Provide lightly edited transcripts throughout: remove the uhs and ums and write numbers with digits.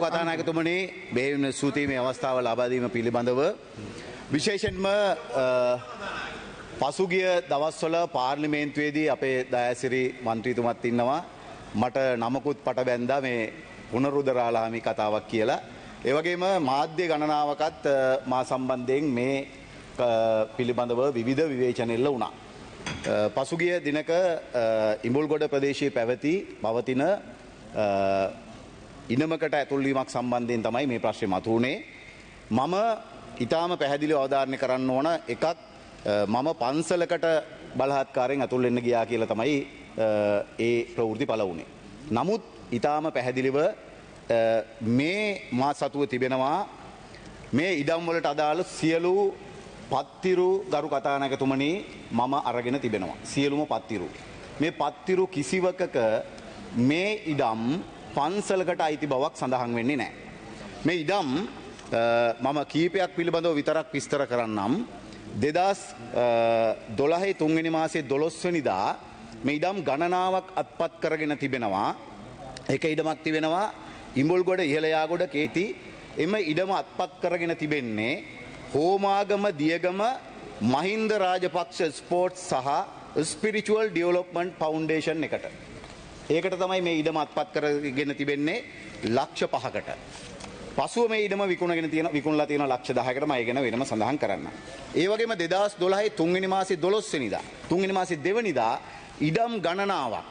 කතානායකතුමනි බෙහෙවින් සූතිමේ අවස්ථාව ලබා දීම පිළිබඳව විශේෂයෙන්ම පසුගිය දවස්වල පාර්ලිමේන්තුවේදී අපේ දයාසිරි මන්ත්‍රීතුමත් ඉන්නවා මට නමකුත් පට බැන්දා මේ පුනරුදරාලාමි කතාවක් කියලා. ඒ වගේම මාධ්‍ය ගණනාවකත් මා සම්බන්ධයෙන් මේ පිළිබඳව විවිධ විවේචන එල්ල වුණා. පසුගිය දිනක ඉඹුල්ගොඩ ප්‍රදේශයේ පවතින ඉනමකට ඇතුල්වීමක් සම්බන්ධයෙන් තමයි මේ ප්‍රශ්නේ මතුවුනේ. මම ඊටාම පැහැදිලිව අවධාරණය කරන්න ඕන එකක් මම පන්සලකට බලහත්කාරයෙන් ඇතුල් වෙන්න ගියා කියලා තමයි ඒ ප්‍රවෘත්ති පළ වුණේ. නමුත් ඊටාම පැහැදිලිව මේ මා සතුව තිබෙනවා මේ ඉඩම් වලට අදාළ සියලු පත්තිරු ගරු කතානායකතුමනි මම අරගෙන තිබෙනවා. සියලුම පත්තිරු. මේ පත්තිරු කිසිවකක මේ ඉඩම් පන්සලකට අයිති බවක් සඳහන් වෙන්නේ නැහැ. මේ ඉඩම් මම කීපයක් පිළිබඳව විතරක් විස්තර කරන්නම්. 2012 3 මාසයේ 12 වෙනිදා මේ ඉඩම් ගණනාවක් අත්පත් කරගෙන තිබෙනවා. එක ඉඩමක් තිබෙනවා ඉඹුල්ගොඩ ඉහළ යාගොඩ කේති. එම ඉඩම අත්පත් කරගෙන තිබෙන්නේ හෝමාගම දියගම මහින්ද රාජපක්ෂ ස්පෝර්ට්ස් සහ ස්පිරිචුවල් ඩෙවලොප්මන්ට් ෆවුන්ඩේෂන් එකට. ඒකට තමයි මේ ඉඩම අත්පත් කරගෙන තිබෙන්නේ ලක්ෂ 5කට. පසුව මේ ඉඩම විකුණලා තියෙන ලක්ෂ 10කට මම ඒ ගැන වෙනම සඳහන් කරන්න. ඒ වගේම 2012 3 මාසයේ 12 වෙනිදා 3 මාසයේ 2 වෙනිදා ඉඩම් ගණනාවක්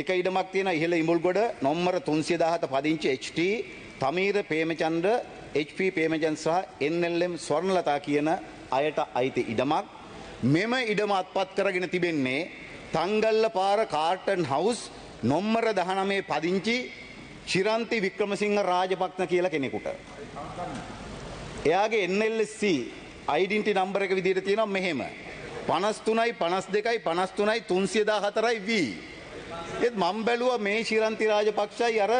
එක ඉඩමක් තියෙන ඉහළ ඉඹුල්ගොඩ නොම්බර 317 පදිංචි HT තමීර ප්‍රේමචන්ද්‍ර HP ප්‍රේමචන්ද්‍ර සහ NLM ස්වර්ණලතා කියන අයට අයිති ඉඩමක්. මෙම ඉඩම අත්පත් කරගෙන තිබෙන්නේ තංගල්ල පාර කාර්ටන් හවුස් නොම්බර 19 පදිංචි ශිරන්ති වික්‍රමසිංහ රාජපක්ෂ කියලා කෙනෙකුට. එයාගේ NLSC ඩෙන්ටිටි නම්බර එක විදිහට තියෙනවා මෙහෙම 53යි 52යි 53යි 314යි V. ඒත් මම බැලුවා මේ ශිරන්ති රාජපක්ෂයි අර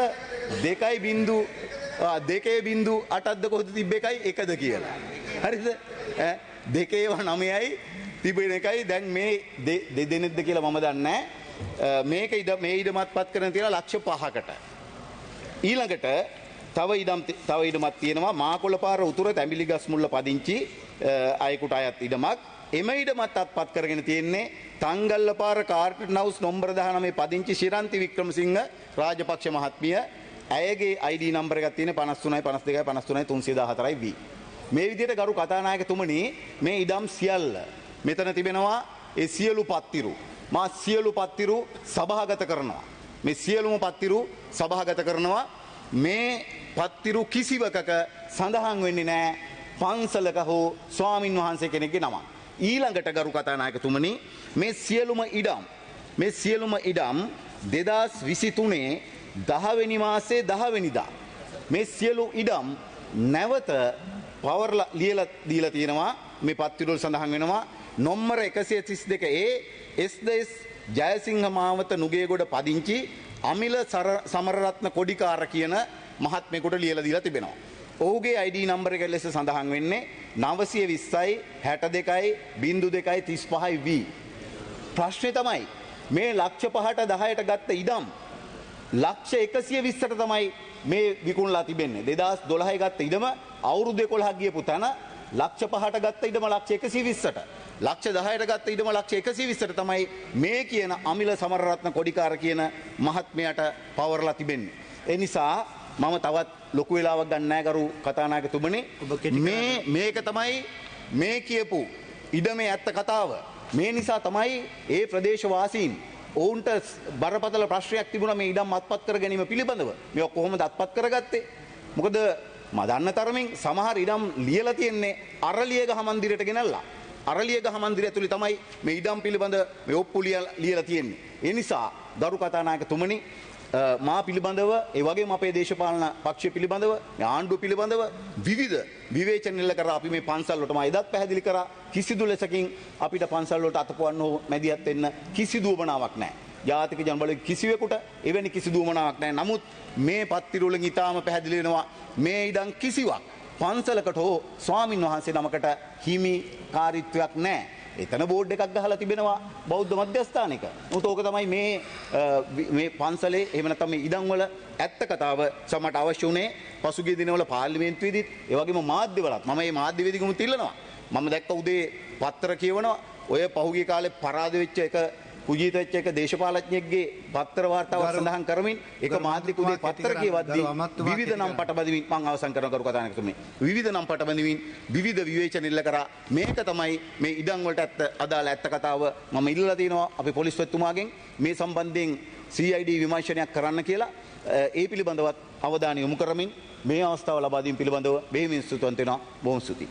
2.8ක්ද කොහෙද තිබ්බ එකයි එකද කියලා. හරිද? 2.9යි තිබෙන එකයි දැන් මේ දෙදෙනෙක්ද කියලා මම දන්නේ නැහැ. මේ ඉඩමත්පත් කරන තියෙන ලක්ෂ 5කට. ඊළඟට තව ඉඩමක් තියෙනවා මාකොළපාර උතුර තැඹිලිගස් මුල්ල පදිංචි අයෙකුට අයත් ඉඩමක්. එම ඉඩමත් අත්පත් කරගෙන තියෙන්නේ තංගල්ලපාර කාර්ටන් හවුස් නොම්බර 19 පදිංචි ශිරන්ති වික්‍රමසිංහ රාජපක්ෂ මහත්මිය. ඇයගේ ID නම්බර එකක් තියෙන්නේ 53යි 52යි 53යි 314යි V. මේ විදිහට ගරු කතානායකතුමනි මේ ඉඩම් සියල්ල මෙතන තිබෙනවා ඒ සියලු පත්තිරු. මා සියලු පත්තිරු සභාගත කරනවා. මේ සියලුම පත්තිරු සභාගත කරනවා. මේ පත්තිරු කිසිවකක සඳහන් වෙන්නේ නැහැ පන්සලක හෝ ස්වාමින් වහන්සේ කෙනෙක්ගේ නම. ඊළඟට ගරු කතානායකතුමනි මේ සියලුම ඉඩම් 2023 10 වෙනි මාසයේ 10 වෙනිදා මේ සියලු ඉඩම් නැවත පවර්ලා ලියලා දීලා තියෙනවා. මේ පත්තිරු සඳහන් වෙනවා නොම්බර 132A SDS ජයසිංහ මාවත නුගේගොඩ පදිංචි අමිල සමරරත්න කොඩිකාර කියන මහත්මයෙකුට ලියලා දීලා තිබෙනවා. ඔහුගේ ID නම්බර එක ලෙස සඳහන් වෙන්නේ 920යි 62යි 02යි 35යි V. ප්‍රශ්නේ තමයි මේ ලක්ෂ 5ට 10ට ගත්ත ඉඩම් ලක්ෂ 120ට තමයි මේ විකුණලා තිබෙන්නේ. 2012 ගත්ත ඉඩම අවුරුදු 11ක් ගියපු තැන ලක්ෂ 5ට ගත්ත ඉඩම ලක්ෂ 120ට ලක්ෂ 10ට ගත්ත ඉඩම ලක්ෂ 120ට තමයි මේ කියන අමිල සමරරත්න කොඩිකාර කියන මහත්මයාට පවර්ලා තිබෙන්නේ. ඒ නිසා මම තවත් ලොකු වෙලාවක් ගන්න නැහැ ගරු කතානායකතුමනි. මේක තමයි මේ කියපු ඉඩමේ ඇත්ත කතාව. මේ නිසා තමයි ඒ ප්‍රදේශවාසීන් ඔවුන්ට බරපතල ප්‍රශ්නයක් තිබුණා මේ ඉඩම් අත්පත් කර ගැනීම පිළිබඳව. මේක කොහොමද අත්පත් කරගත්තේ? මොකද මම දන්න තරමින් සමහර ඉඩම් ලියලා තියෙන්නේ අරලියගහ මන්දිරයට ගෙනල්ලා. අරලියගහ මන්දිරය ඇතුලේ තමයි මේ ඉඩම් පිළිබඳ මේ ඔප්පු ලියලා තියෙන්නේ. ඒ නිසා ගරු කතානායකතුමනි මා පිළිබඳව ඒ වගේම අපේ දේශපාලන පක්ෂය පිළිබඳව මේ ආණ්ඩුව පිළිබඳව විවිධ විවේචන එල්ල කරා. අපි මේ පන්සල් වලට මම එදත් පැහැදිලි කරා කිසිදු ලෙසකින් අපිට පන්සල් වලට අතපොවන්න හෝ මැදිහත් වෙන්න කිසිදු උවමනාවක් නැහැ. ජාතික ජනබල කිසිවෙකුට එවැනි කිසිදු උවමනාවක් නැහැ. නමුත් මේ පත්තිරු වලින් ඊටාම පැහැදිලි වෙනවා මේ ඉඩම් කිසිවක් පන්සලකට හෝ ස්වාමින් වහන්සේ නමකට හිමි කාර්යත්වයක් නැහැ. එතන බෝඩ් එකක් ගහලා තිබෙනවා බෞද්ධ මධ්‍යස්ථානික. උන්ට ඕක තමයි මේ පන්සලේ එහෙම නැත්නම් මේ ඉඩම් වල ඇත්ත කතාව සමට අවශ්‍ය උනේ පසුගිය දිනවල පාර්ලිමේන්තුවේදීත් ඒ වගේම මාධ්‍යවලත් මම මේ මාධ්‍ය වේදිකමුත් ඉල්ලනවා. මම දැක්ක උදේ පත්‍ර කියවනවා ඔය පහුගිය කාලේ පරාද වෙච්ච එක කුජීත වෙච්ච එක දේශපාලඥයෙක්ගේ පත්‍ර වාර්තාවක් සඳහන් කරමින් ඒක මාධ්‍ය කුදේ පත්‍ර කියවද්දී විවිධ නම් පටබැඳීමින් මම අවසන් කරන කරු කතානායකතුමනි විවිධ නම් පටබැඳීමින් විවිධ විවේචන ඉල්ල කරා මේක තමයි මේ ඉඩම් වලට අදාළ ඇත්ත කතාව මම ඉල්ලලා තිනවා අපි පොලිස්පතිතුමාගෙන් මේ සම්බන්ධයෙන් CID විමර්ශනයක් කරන්න කියලා ඒ පිළිබඳවත් අවධානය යොමු කරමින් මේ අවස්ථාව ලබා දීම පිළිබඳව බෙහෙවින් ස්තුතිවන්ත වෙනවා. බොහොම ස්තුතියි.